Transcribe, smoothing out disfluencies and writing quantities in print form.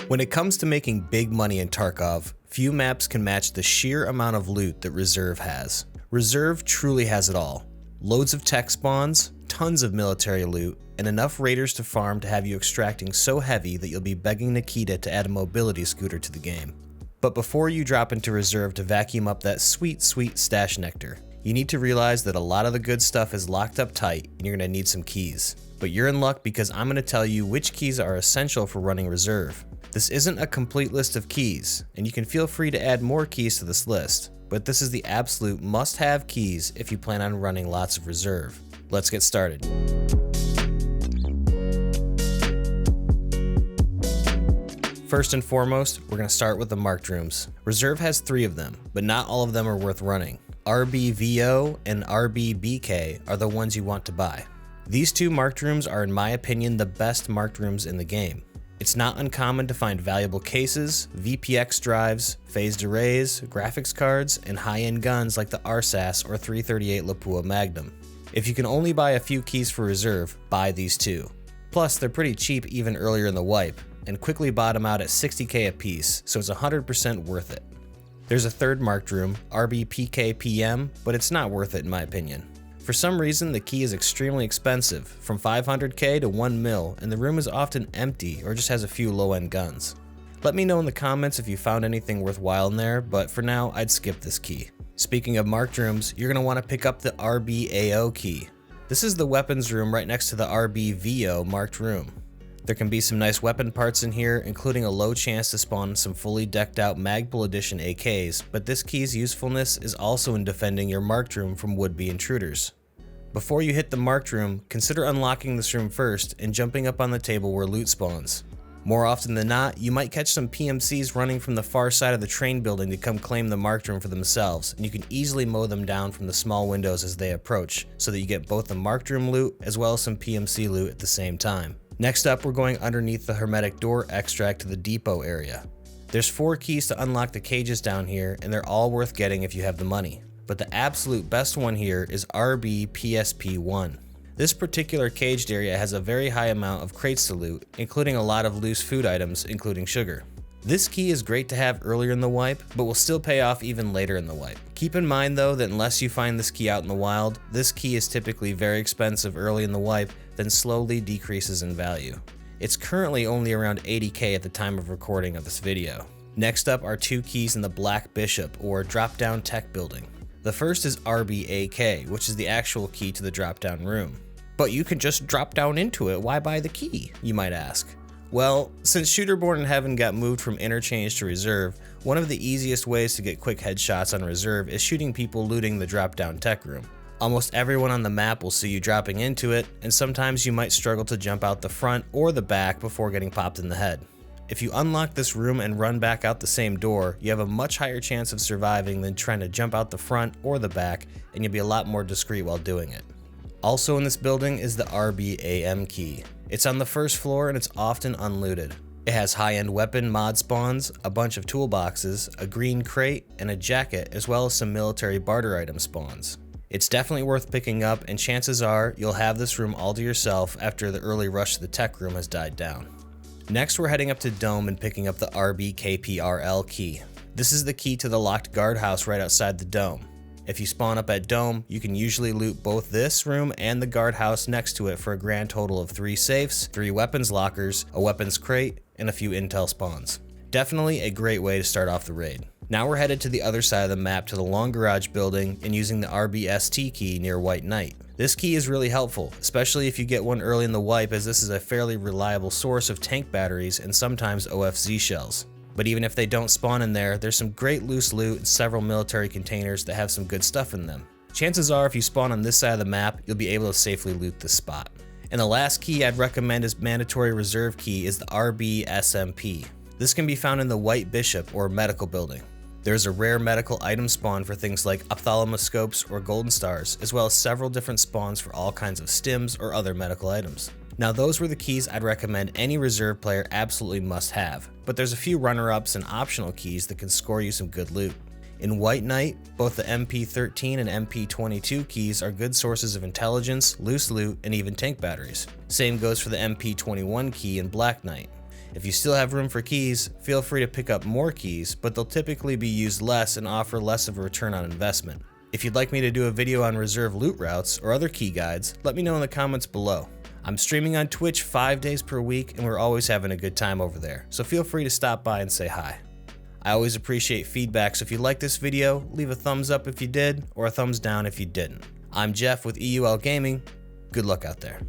When it comes to making big money in Tarkov, few maps can match the sheer amount of loot that Reserve has. Reserve truly has it all. Loads of tech spawns, tons of military loot, and enough raiders to farm to have you extracting so heavy that you'll be begging Nikita to add a mobility scooter to the game. But before you drop into Reserve to vacuum up that sweet, sweet stash nectar, you need to realize that a lot of the good stuff is locked up tight and you're going to need some keys. But you're in luck because I'm going to tell you which keys are essential for running Reserve. This isn't a complete list of keys, and you can feel free to add more keys to this list, but this is the absolute must-have keys if you plan on running lots of Reserve. Let's get started. First and foremost, we're going to start with the marked rooms. Reserve has 3 of them, but not all of them are worth running. RBVO and rb-pkpm are the ones you want to buy. These 2 marked rooms are, in my opinion, the best marked rooms in the game. It's not uncommon to find valuable cases, VPX drives, phased arrays, graphics cards, and high-end guns like the RSAS or 338 Lapua Magnum. If you can only buy a few keys for Reserve, buy these 2. Plus, they're pretty cheap even earlier in the wipe, and quickly bottom out at 60k a piece, so it's 100% worth it. There's a third marked room, rb-pkpm, but it's not worth it in my opinion. For some reason, the key is extremely expensive, from 500k to 1 mil, and the room is often empty or just has a few low-end guns. Let me know in the comments if you found anything worthwhile in there, but for now, I'd skip this key. Speaking of marked rooms, you're going to want to pick up the RBAO key. This is the weapons room right next to the RBVO marked room. There can be some nice weapon parts in here, including a low chance to spawn some fully decked out Magpul Edition AKs, but this key's usefulness is also in defending your marked room from would-be intruders. Before you hit the marked room, consider unlocking this room first and jumping up on the table where loot spawns. More often than not, you might catch some PMCs running from the far side of the train building to come claim the marked room for themselves, and you can easily mow them down from the small windows as they approach, so that you get both the marked room loot as well as some PMC loot at the same time. Next up, we're going underneath the hermetic door extract to the depot area. There's 4 keys to unlock the cages down here, and they're all worth getting if you have the money. But the absolute best one here is RBSSM. This particular caged area has a very high amount of crates to loot, including a lot of loose food items, including sugar. This key is great to have earlier in the wipe, but will still pay off even later in the wipe. Keep in mind though that unless you find this key out in the wild, this key is typically very expensive early in the wipe, then slowly decreases in value. It's currently only around 80k at the time of recording of this video. Next up are 2 keys in the Black Bishop, or drop-down tech building. The first is RBAK, which is the actual key to the drop-down room. But you can just drop down into it, why buy the key, you might ask? Well, since Shooterborn in Heaven got moved from Interchange to Reserve, one of the easiest ways to get quick headshots on Reserve is shooting people looting the drop-down tech room. Almost everyone on the map will see you dropping into it, and sometimes you might struggle to jump out the front or the back before getting popped in the head. If you unlock this room and run back out the same door, you have a much higher chance of surviving than trying to jump out the front or the back, and you'll be a lot more discreet while doing it. Also in this building is the RBAM key. It's on the first floor and it's often unlooted. It has high-end weapon mod spawns, a bunch of toolboxes, a green crate, and a jacket, as well as some military barter item spawns. It's definitely worth picking up, and chances are you'll have this room all to yourself after the early rush to the tech room has died down. Next, we're heading up to Dome and picking up the RBKPRL key. This is the key to the locked guardhouse right outside the Dome. If you spawn up at Dome, you can usually loot both this room and the guardhouse next to it for a grand total of 3 safes, 3 weapons lockers, a weapons crate, and a few intel spawns. Definitely a great way to start off the raid. Now we're headed to the other side of the map to the long garage building and using the RBST key near White Knight. This key is really helpful, especially if you get one early in the wipe, as this is a fairly reliable source of tank batteries and sometimes OFZ shells. But even if they don't spawn in there, there's some great loose loot and several military containers that have some good stuff in them. Chances are if you spawn on this side of the map, you'll be able to safely loot this spot. And the last key I'd recommend as mandatory reserve key is the RBSSM. This can be found in the White Bishop or medical building. There's a rare medical item spawn for things like ophthalmoscopes or golden stars, as well as several different spawns for all kinds of stims or other medical items. Now those were the keys I'd recommend any reserve player absolutely must have, but there's a few runner-ups and optional keys that can score you some good loot. In White Knight, both the MP13 and MP22 keys are good sources of intelligence, loose loot, and even tank batteries. Same goes for the MP21 key in Black Knight. If you still have room for keys, feel free to pick up more keys, but they'll typically be used less and offer less of a return on investment. If you'd like me to do a video on reserve loot routes or other key guides, let me know in the comments below. I'm streaming on Twitch 5 days per week and we're always having a good time over there, so feel free to stop by and say hi. I always appreciate feedback, so if you like this video, leave a thumbs up if you did, or a thumbs down if you didn't. I'm Jeff with EUL Gaming. Good luck out there.